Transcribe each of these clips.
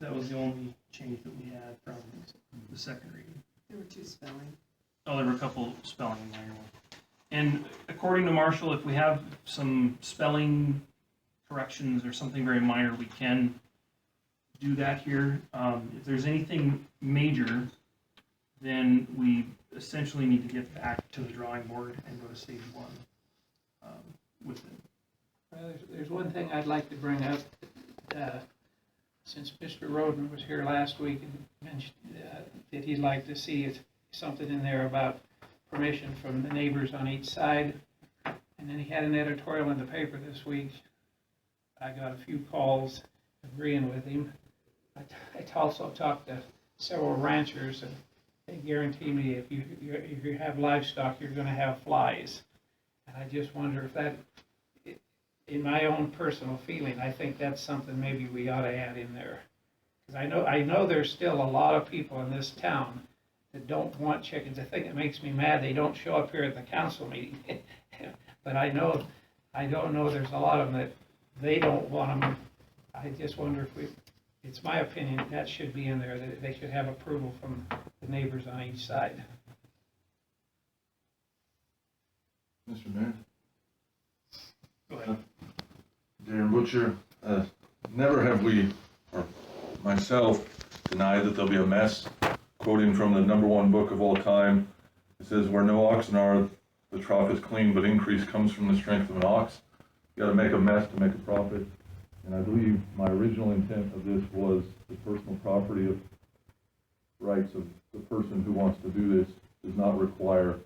That was the only change that we had from the second reading. There were 2 spelling. Oh, there were a couple spelling minor ones. And according to Marshall, if we have some spelling corrections or something very minor, we can do that here. If there's anything major, then we essentially need to get back to the drawing board and go to stage 1 with it. Well, there's one thing I'd like to bring up. Since Mr. Roden was here last week and mentioned that he'd like to see something in there about permission from the neighbors on each side. And then he had an editorial in the paper this week. I got a few calls agreeing with him. I also talked to several ranchers, and they guarantee me if you have livestock, you're going to have flies. And I just wonder if that, in my own personal feeling, I think that's something maybe we ought to add in there. Because I know there's still a lot of people in this town that don't want chickens. The thing that makes me mad, they don't show up here at the council meeting. But I don't know there's a lot of them that they don't want them. I just wonder if it's my opinion, that should be in there, that they should have approval from the neighbors on each side. Mr. Mayor? Go ahead. Darren Butcher, never have we, or myself, denied that there'll be a mess. Quoting from the #1 book of all time, it says, "Where no oxen are, the trough is clean, but increase comes from the strength of an ox." You gotta make a mess to make a profit. And I believe my original intent of this was the personal property of rights of the person who wants to do this does not require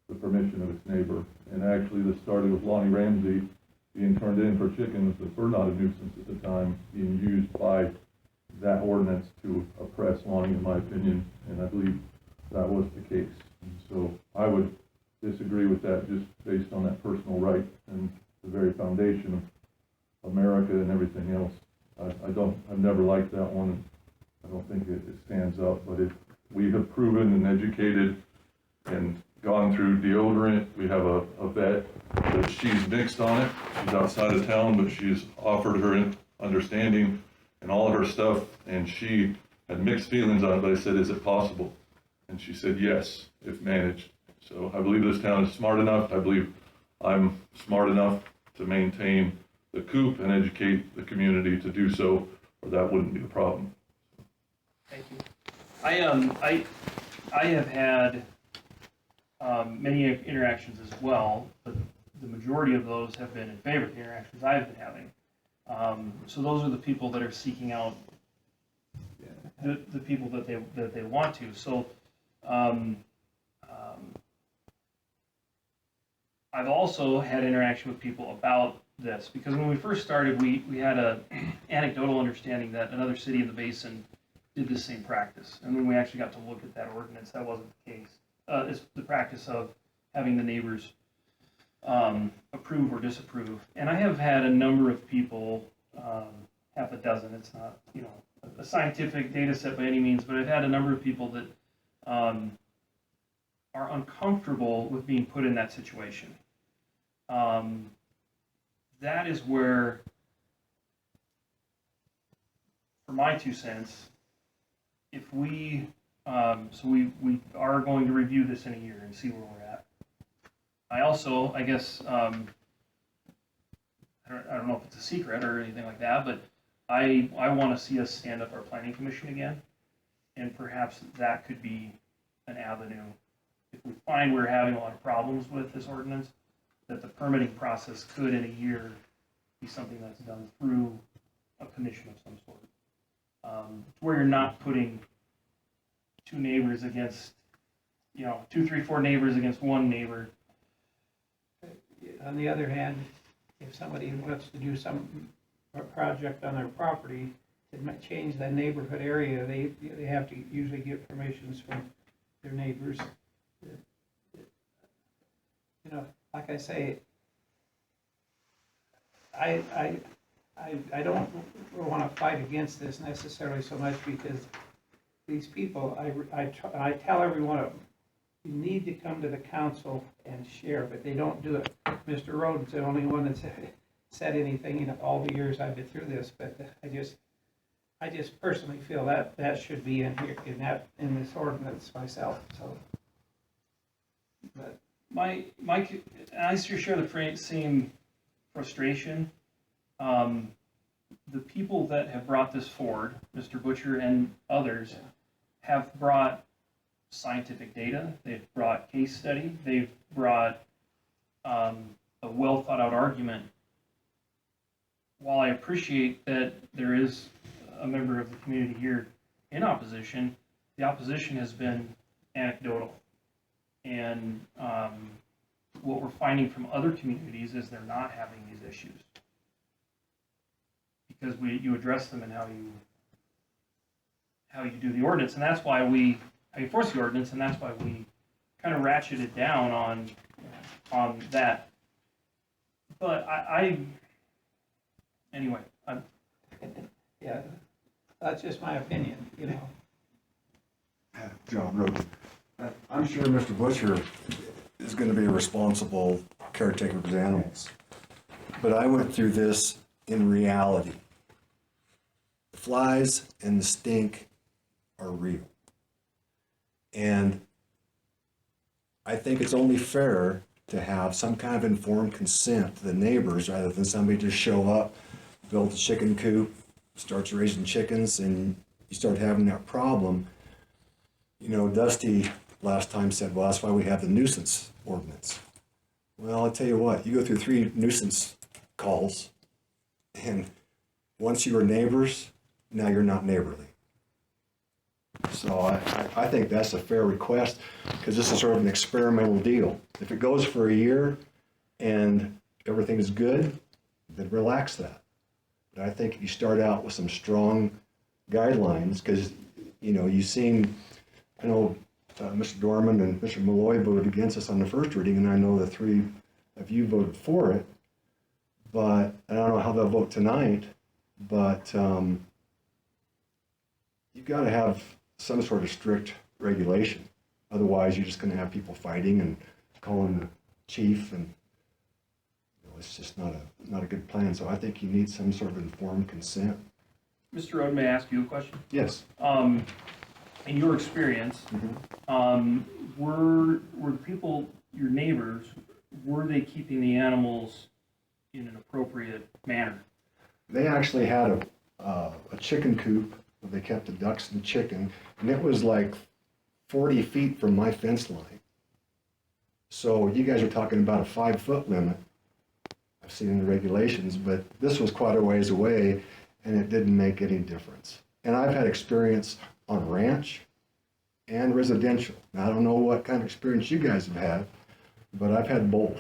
the permission of its neighbor. And actually, this started with Lonnie Ramsey being turned in for chickens that were not a nuisance at the time, being used by that ordinance to oppress Lonnie, in my opinion, and I believe that was the case. And so I would disagree with that just based on that personal right and the very foundation of America and everything else. I've never liked that one. I don't think it stands up, but if we have proven and educated and gone through deodorant, we have a vet that she's mixed on it. She's outside of town, but she's offered her understanding and all of her stuff, and she had mixed feelings on it, but I said, "Is it possible?" And she said, "Yes, if managed." So I believe this town is smart enough. I believe I'm smart enough to maintain the coop and educate the community to do so, or that wouldn't be a problem. Thank you. I have had many interactions as well, but the majority of those have been in favor of the interactions I've been having. So those are the people that are seeking out the people that they want to. So I've also had interaction with people about this, because when we first started, we had a anecdotal understanding that another city in the basin did the same practice. And when we actually got to look at that ordinance, that wasn't the case. It's the practice of having the neighbors approve or disapprove. And I have had a number of people, half a dozen, it's not, a scientific data set by any means, but I've had a number of people that are uncomfortable with being put in that situation. That is where, for my 2 cents, if we, so we are going to review this in a year and see where we're at. I also, I guess, I don't know if it's a secret or anything like that, but I want to see us stand up our planning commission again, and perhaps that could be an avenue. If we find we're having a lot of problems with this ordinance, that the permitting process could, in a year, be something that's done through a commission of some sort. Where you're not putting 2 neighbors against, 2, 3, 4 neighbors against 1 neighbor. On the other hand, if somebody wants to do some project on their property to change the neighborhood area, they have to usually get permissions from their neighbors. Like I say, I don't want to fight against this necessarily so much, because these people, I tell every one of them, you need to come to the council and share, but they don't do it. Mr. Roden's the only one that's said anything in all the years I've been through this, but I just personally feel that that should be in here, in this ordinance myself, so. But, I share the same frustration. The people that have brought this forward, Mr. Butcher and others, have brought scientific data, they've brought case study, they've brought a well thought out argument. While I appreciate that there is a member of the community here in opposition, the opposition has been anecdotal. And what we're finding from other communities is they're not having these issues. Because you address them in how you do the ordinance, and that's why how you enforce the ordinance, and that's why we kind of ratcheted down on that. But anyway, yeah, that's just my opinion, you know. John Roden. I'm sure Mr. Butcher is going to be a responsible caretaker of his animals. But I went through this in reality. The flies and the stink are real. And I think it's only fair to have some kind of informed consent to the neighbors rather than somebody just show up, build a chicken coop, starts raising chickens, and you start having that problem. You know, Dusty last time said, well, that's why we have the nuisance ordinance. Well, I'll tell you what, you go through 3 nuisance calls, and once you were neighbors, now you're not neighborly. So I think that's a fair request, because this is sort of an experimental deal. If it goes for a year and everything is good, then relax that. But I think if you start out with some strong guidelines, because, you know, you've seen, I know Mr. Dorman and Mr. Malloy voted against us on the first reading, and I know the 3 of you voted for it, but I don't know how they'll vote tonight, but you've got to have some sort of strict regulation. Otherwise, you're just going to have people fighting and calling the chief, and you know, it's just not a good plan. So I think you need some sort of informed consent. Mr. Roden, may I ask you a question? Yes. In your experience, were the people, your neighbors, were they keeping the animals in an appropriate manner? They actually had a chicken coop where they kept the ducks and the chicken, and it was like 40 feet from my fence line. So you guys are talking about a 5-foot limit. I've seen in the regulations, but this was quite a ways away, and it didn't make any difference. And I've had experience on ranch and residential. Now, I don't know what kind of experience you guys have had, but I've had both.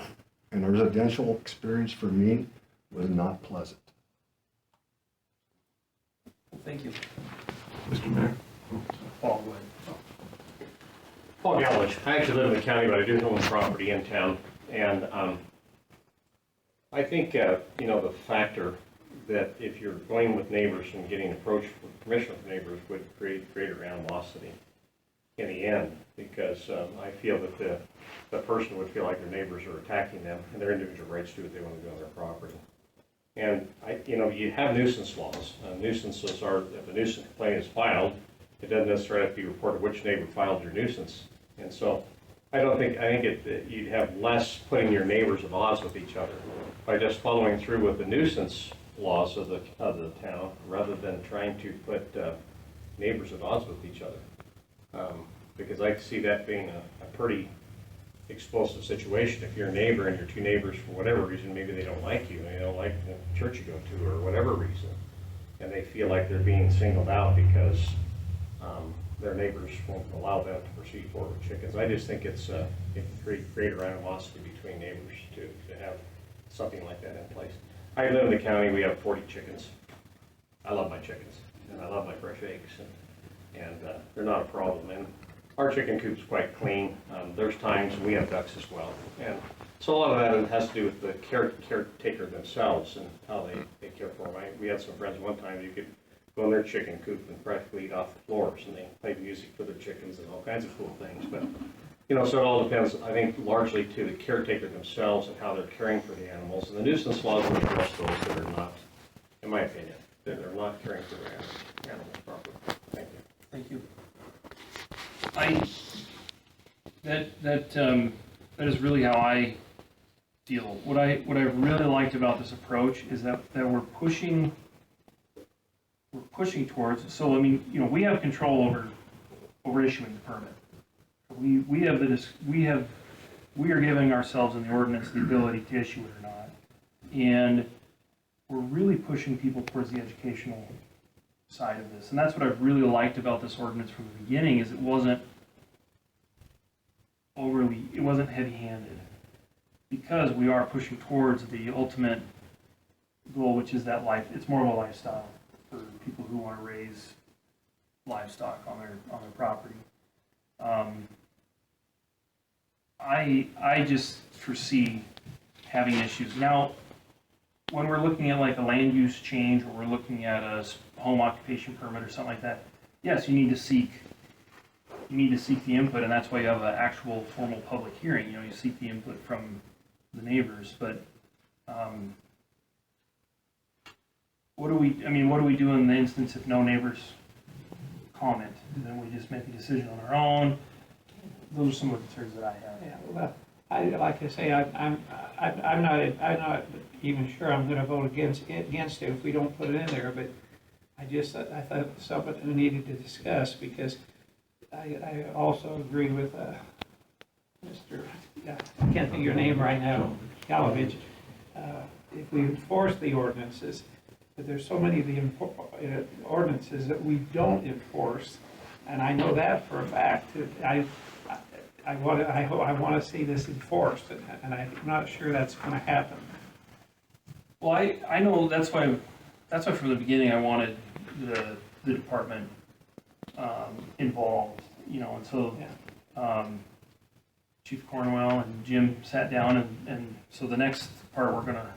And the residential experience for me was not pleasant. Thank you. Mr. Mayor? Paul, go ahead. Paul Gallich. I actually live in the county, but I do own property in town. And I think, you know, the factor that if you're going with neighbors and getting approached for permission from neighbors would create greater animosity in the end, because I feel that the person would feel like their neighbors are attacking them and their individual rights to do what they want to do on their property. And you know, you have nuisance laws. Nuisances are, if a nuisance complaint is filed, it doesn't necessarily have to be reported which neighbor filed your nuisance. And so I think you'd have less putting your neighbors at odds with each other by just following through with the nuisance laws of the town, rather than trying to put neighbors at odds with each other. Because I see that being a pretty explosive situation. If you're a neighbor and your 2 neighbors, for whatever reason, maybe they don't like you, and they don't like the church you go to, or whatever reason, and they feel like they're being singled out because their neighbors won't allow them to proceed forward with chickens. I just think it can create greater animosity between neighbors to have something like that in place. I live in the county, we have 40 chickens. I love my chickens, and I love my fresh eggs, and they're not a problem. And our chicken coop's quite clean. There's times we have ducks as well. And so a lot of that has to do with the caretaker themselves and how they care for them. We had some friends one time, you could go in their chicken coop and practically eat off the floors, and they played music for their chickens and all kinds of cool things. But, you know, so it all depends, I think, largely to the caretaker themselves and how they're caring for the animals. And the nuisance laws will address those that are not, in my opinion, that are not caring for their animals. animals properly. Thank you. Thank you. That is really how I feel. What I really liked about this approach is that we're pushing towards, so I mean, you know, we have control over issuing the permit. We are giving ourselves in the ordinance the ability to issue it or not. And we're really pushing people towards the educational side of this. And that's what I've really liked about this ordinance from the beginning, is it wasn't heavy-handed. Because we are pushing towards the ultimate goal, which is that it's more of a lifestyle for people who want to raise livestock on their property. I just foresee having issues. Now, when we're looking at like a land use change, or we're looking at a home occupation permit or something like that, yes, you need to seek the input, and that's why you have an actual formal public hearing. You know, you seek the input from the neighbors, but what do we do in the instance if no neighbors comment? And then we just make a decision on our own. Those are some of the concerns that I have. Yeah, well, like I say, I'm not even sure I'm gonna vote against it if we don't put it in there, but I thought it was something we needed to discuss, because I also agree with, Mr., I can't think of your name right now, Galovich. If we enforce the ordinances, but there's so many of the ordinances that we don't enforce, and I know that for a fact. I want to see this enforced, and I'm not sure that's going to happen. Well, I know that's why from the beginning I wanted the department involved, you know, and so Chief Cornwell and Jim sat down, and so the next part we're gonna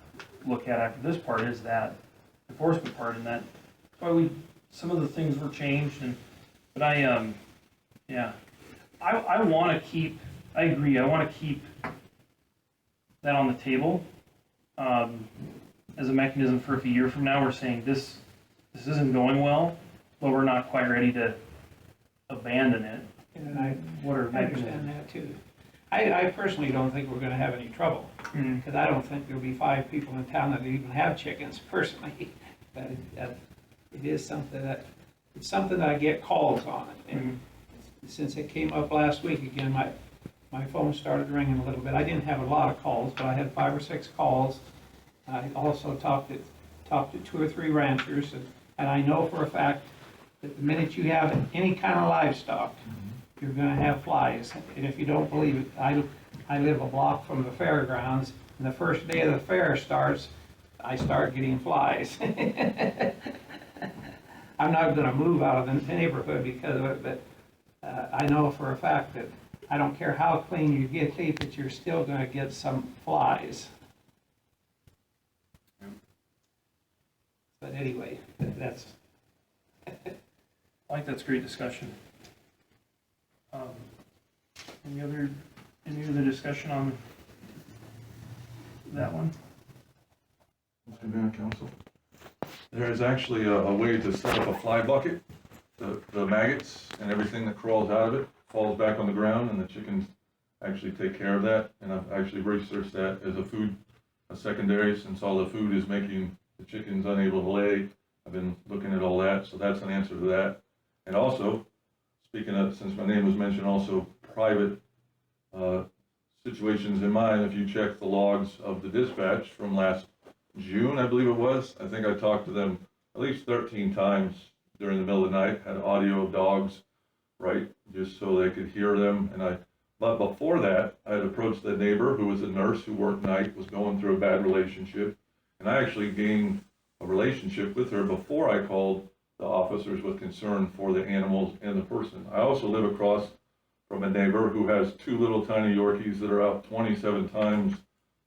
look at after this part is that enforcement part, and that's why some of the things were changed, but I want to keep, I agree, I want to keep that on the table as a mechanism for if a year from now we're saying this isn't going well, but we're not quite ready to abandon it. And What are I understand that too. I personally don't think we're gonna have any trouble, because I don't think there'll be 5 people in town that even have chickens personally. But it is something that I get calls on. And since it came up last week again, my phone started ringing a little bit. I didn't have a lot of calls, but I had 5 or 6 calls. I also talked to 2 or 3 ranchers, and I know for a fact that the minute you have any kind of livestock, you're gonna have flies. And if you don't believe it, I live a block from the fairgrounds, and the first day of the fair starts, I start getting flies. I'm not gonna move out of the neighborhood because of it, but I know for a fact that I don't care how clean you get it, that you're still gonna get some flies. But anyway, that's, I think that's great discussion. Any other discussion on that one? Mr. Mayor and Council, there is actually a way to set up a fly bucket. The maggots and everything that crawls out of it falls back on the ground, and the chickens actually take care of that. And I've actually researched that as a secondary, since all the food is making the chickens unable to lay. I've been looking at all that, so that's an answer to that. And also, speaking of, since my name was mentioned, also private situations in mind. If you check the logs of the dispatch from last June, I believe it was, I think I talked to them at least 13 times during the middle of the night, had audio of dogs, right, just so they could hear them. But before that, I had approached the neighbor who was a nurse who worked night, was going through a bad relationship, and I actually gained a relationship with her before I called the officers with concern for the animals and the person. I also live across from a neighbor who has 2 little tiny Yorkies that are out 27 times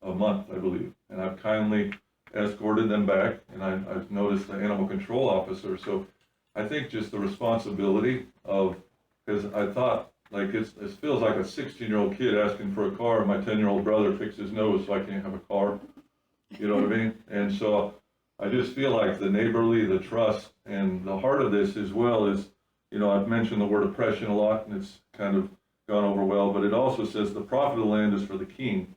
a month, I believe, and I've kindly escorted them back, and I've noticed the animal control officer. So I think just the responsibility of, because I thought, like, it feels like a 16-year-old kid asking for a car, and my 10-year-old brother fixed his nose so I can't have a car, you know what I mean? And so I just feel like the neighborly, the trust, And the heart of this as well is, you know, I've mentioned the word oppression a lot, and it's kind of gone over well, but it also says the profit of the land is for the king.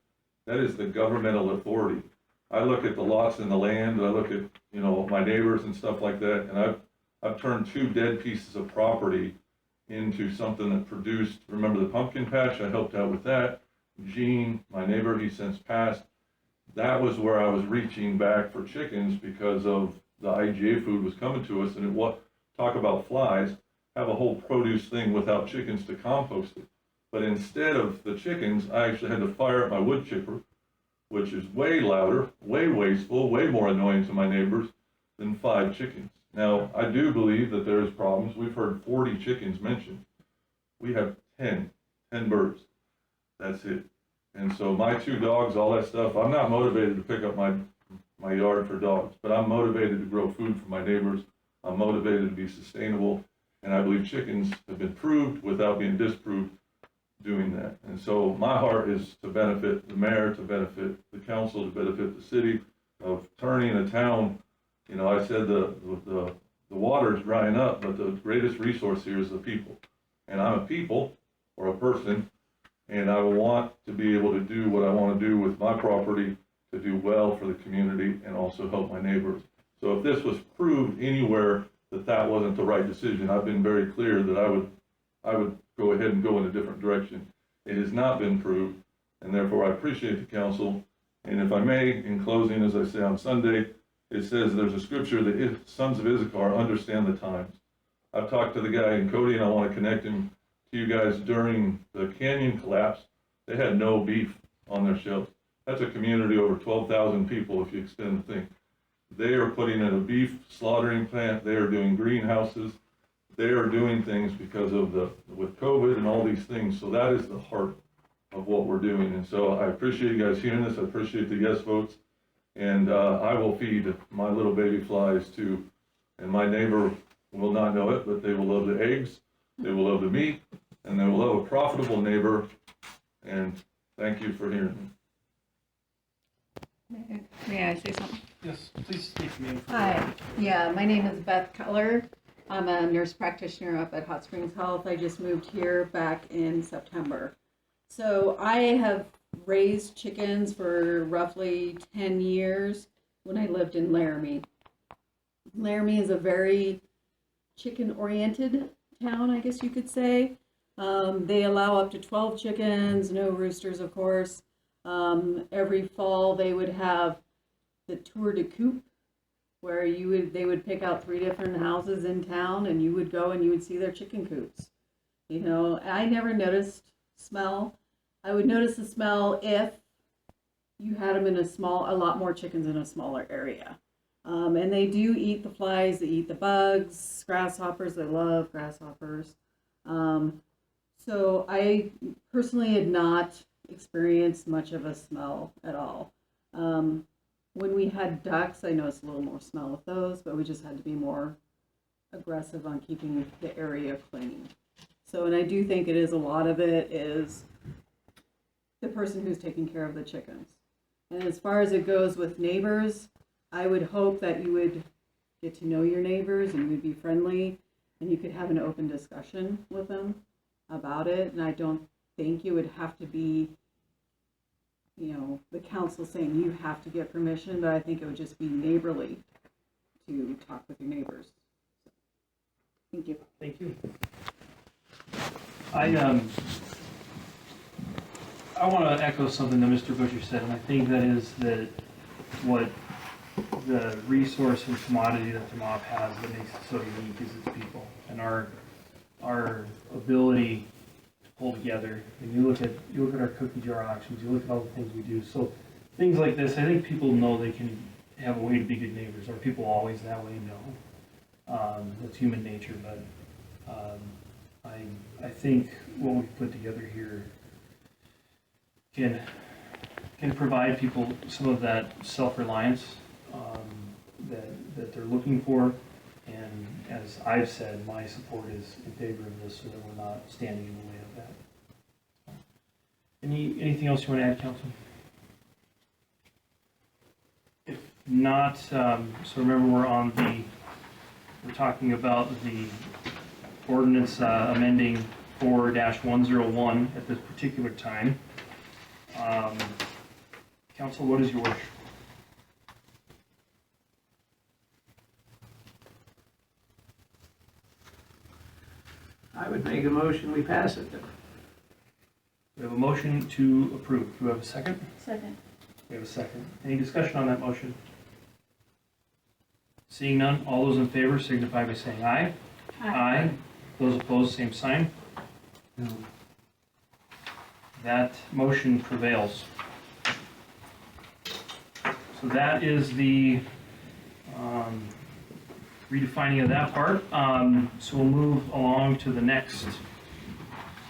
That is the governmental authority. I look at the lots in the land, I look at, you know, my neighbors and stuff like that, and I've turned 2 dead pieces of property into something that produced, remember the pumpkin patch? I helped out with that. Gene, my neighbor, he's since passed. That was where I was reaching back for chickens because of the IGA food was coming to us, and it was, talk about flies, have a whole produce thing without chickens to compost it. But instead of the chickens, I actually had to fire up my wood chipper, which is way louder, way wasteful, way more annoying to my neighbors than 5 chickens. Now, I do believe that there's problems. We've heard 40 chickens mentioned. We have 10 birds. That's it. And so my 2 dogs, all that stuff, I'm not motivated to pick up my yard for dogs, but I'm motivated to grow food for my neighbors. I'm motivated to be sustainable. And I believe chickens have been proved without being disproved doing that. And so my heart is to benefit the mayor, to benefit the council, to benefit the city of turning a town. You know, I said the water is drying up, but the greatest resource here is the people. And I'm a people, or a person, and I want to be able to do what I want to do with my property to do well for the community and also help my neighbors. So if this was proved anywhere that wasn't the right decision, I've been very clear that I would go ahead and go in a different direction. It has not been proved, and therefore I appreciate the council. And if I may, in closing, as I say on Sunday, it says there's a scripture that if sons of Issachar understand the times. I've talked to the guy in Cody, and I want to connect him to you guys. During the canyon collapse, they had no beef on their shelves. That's a community over 12,000 people if you extend the thing. They are putting in a beef slaughtering plant. They are doing greenhouses. They are doing things because of with COVID and all these things. So that is the heart of what we're doing. And so I appreciate you guys hearing this. I appreciate the yes votes. And I will feed my little baby flies too. And my neighbor will not know it, but they will love the eggs. They will love the meat, and they will love a profitable neighbor. And thank you for hearing me. May I say something? Yes, please state your name. Hi, yeah, my name is Beth Cutler. I'm a nurse practitioner up at Hot Springs Health. I just moved here back in September. So I have raised chickens for roughly 10 years when I lived in Laramie. Laramie is a very chicken-oriented town, I guess you could say. They allow up to 12 chickens, no roosters, of course. Every fall they would have the tour de coop, where they would pick out 3 different houses in town, and you would go and you would see their chicken coops. You know, I never noticed smell. I would notice the smell if you had them in a lot more chickens in a smaller area. And they do eat the flies, they eat the bugs, grasshoppers, they love grasshoppers. So I personally had not experienced much of a smell at all. When we had ducks, I noticed a little more smell with those, but we just had to be more aggressive on keeping the area clean. So, and I do think it is, a lot of it is the person who's taking care of the chickens. And as far as it goes with neighbors, I would hope that you would get to know your neighbors and you would be friendly and you could have an open discussion with them about it. And I don't think it would have to be, you know, the council saying you have to get permission, but I think it would just be neighborly to talk with your neighbors. Thank you. Thank you. I want to echo something that Mr. Butcher said, and I think that is that what the resource and commodity that Tamab has that makes it so unique is its people and our ability to pull together. And you look at our cookie jar auctions, you look at all the things we do. So things like this, I think people know they can have a way to be good neighbors. Are people always that way? No. That's human nature, but I think what we've put together here can provide people some of that self-reliance that they're looking for. And as I've said, my support is in favor of this so that we're not standing in the way of that. Anything else you want to add, Council? If not, so remember we're on the we're talking about the ordinance amending 4-101 at this particular time. Council, what is your wish? I would make a motion, we pass it. We have a motion to approve. Do we have a second? Second. We have a second. Any discussion on that motion? Seeing none, all those in favor signify by saying aye. Aye. Those opposed, same sign. That motion prevails. So that is the redefining of that part. So we'll move along to the next,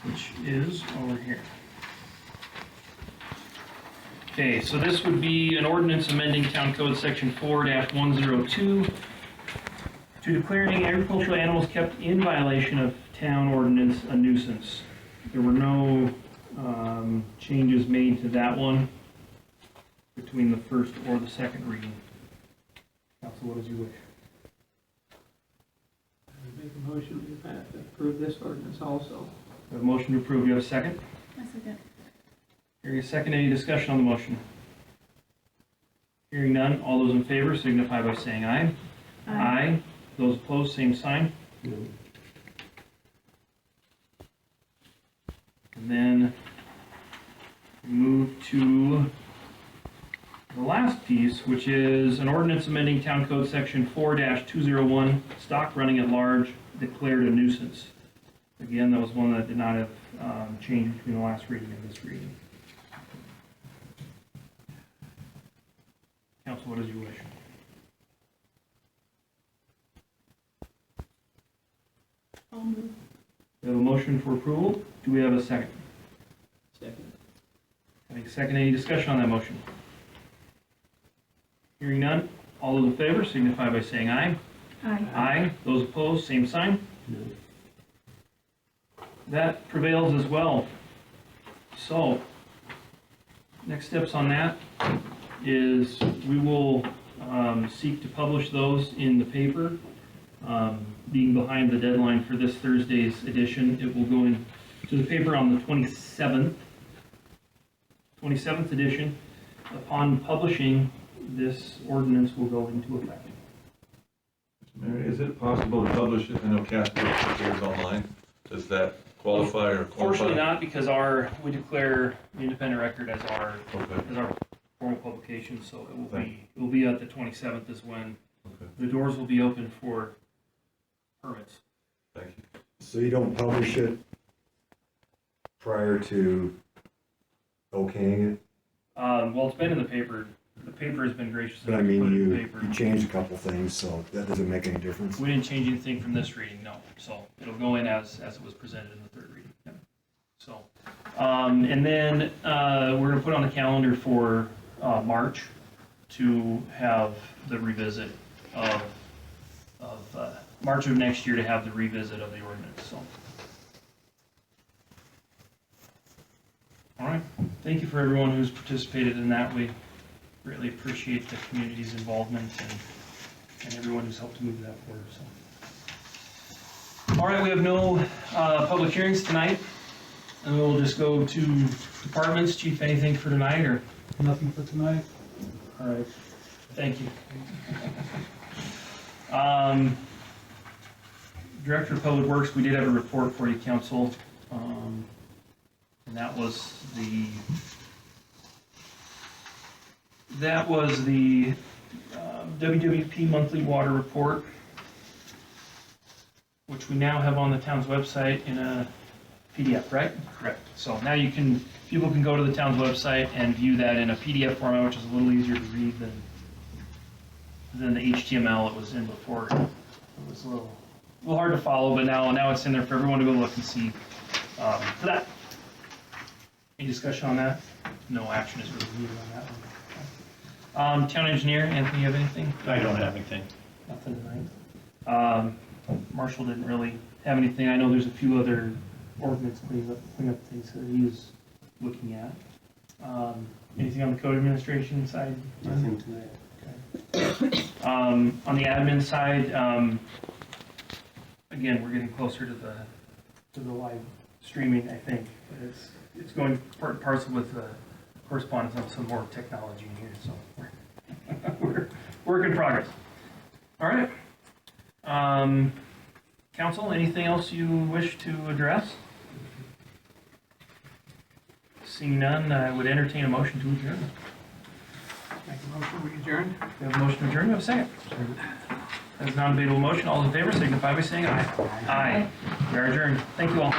which is over here. Okay, so this would be an ordinance amending Town Code Section 4-102 to declare any agricultural animals kept in violation of town ordinance a nuisance. There were no changes made to that one between the first or the second reading. Council, what is your wish? I would make a motion, we pass, approve this ordinance also. We have a motion to approve. You have a second? A second. Hearing a second, any discussion on the motion? Hearing none, all those in favor signify by saying aye. Aye. Those opposed, same sign. And then move to the last piece, which is an ordinance amending Town Code Section 4-201, stock running at large, declared a nuisance. Again, that was one that did not have changed between the last reading and this reading. Council, what is your wish? I'll move. We have a motion for approval. Do we have a second? Second. Having a second, any discussion on that motion? Hearing none, all those in favor signify by saying aye. Aye. Aye. Those opposed, same sign. That prevails as well. So, next steps on that is we will seek to publish those in the paper. Being behind the deadline for this Thursday's edition, it will go into the paper on the 27th edition. Upon publishing, this ordinance will go into effect. Mary, is it possible to publish it? I know Casper appears online. Does that qualify or qualify? Fortunately not, because we declare the independent record as our Okay, formal publication, so it Right. will be at the 27th is when okay, the doors will be open for permits. thank you. So you don't publish it prior to okaying it? Well, it's been in the paper. The paper has been gracious But I enough to put mean, it in the you paper. changed a couple things, so that doesn't make any difference. We didn't change anything from this reading, no. So it'll go in as it was presented in the third reading. Yeah. So, and then we're gonna put on the calendar for March to have the revisit of March of next year to have the revisit of the ordinance, so. All right, thank you for everyone who's participated in that. We greatly appreciate the community's involvement and everyone who's helped to move that forward, so. All right, we have no public hearings tonight, and we'll just go to departments. Chief, anything for tonight, or? Nothing for tonight. All right, thank you. Director of Public Works, we did have a report for you, council, and that was the WWP monthly water report, which we now have on the town's website in a PDF, right? Correct. So now people can go to the town's website and view that in a PDF format, which is a little easier to read than the HTML it was in before. It was a little hard to follow, but now it's in there for everyone to go look and see. For that, any discussion on that? No action is really needed on that one. Town engineer, Anthony, you have anything? I don't have anything. Nothing tonight. Marshall didn't really have anything. I know there's a few other ordinance cleanup things that he was looking at. Anything on the code administration side? Nothing tonight. Okay. On the admin side, again, we're getting closer to the live streaming, I think. It's going part and parcel with correspondence on some more technology in here, so we're work in progress. All right. Council, anything else you wish to address? Seeing none, I would entertain a motion to adjourn. Make a motion, we adjourn? We have a motion to adjourn, we have a second. That is not a debatable motion. All in favor signify by saying aye. Aye. We are adjourned. Thank you all.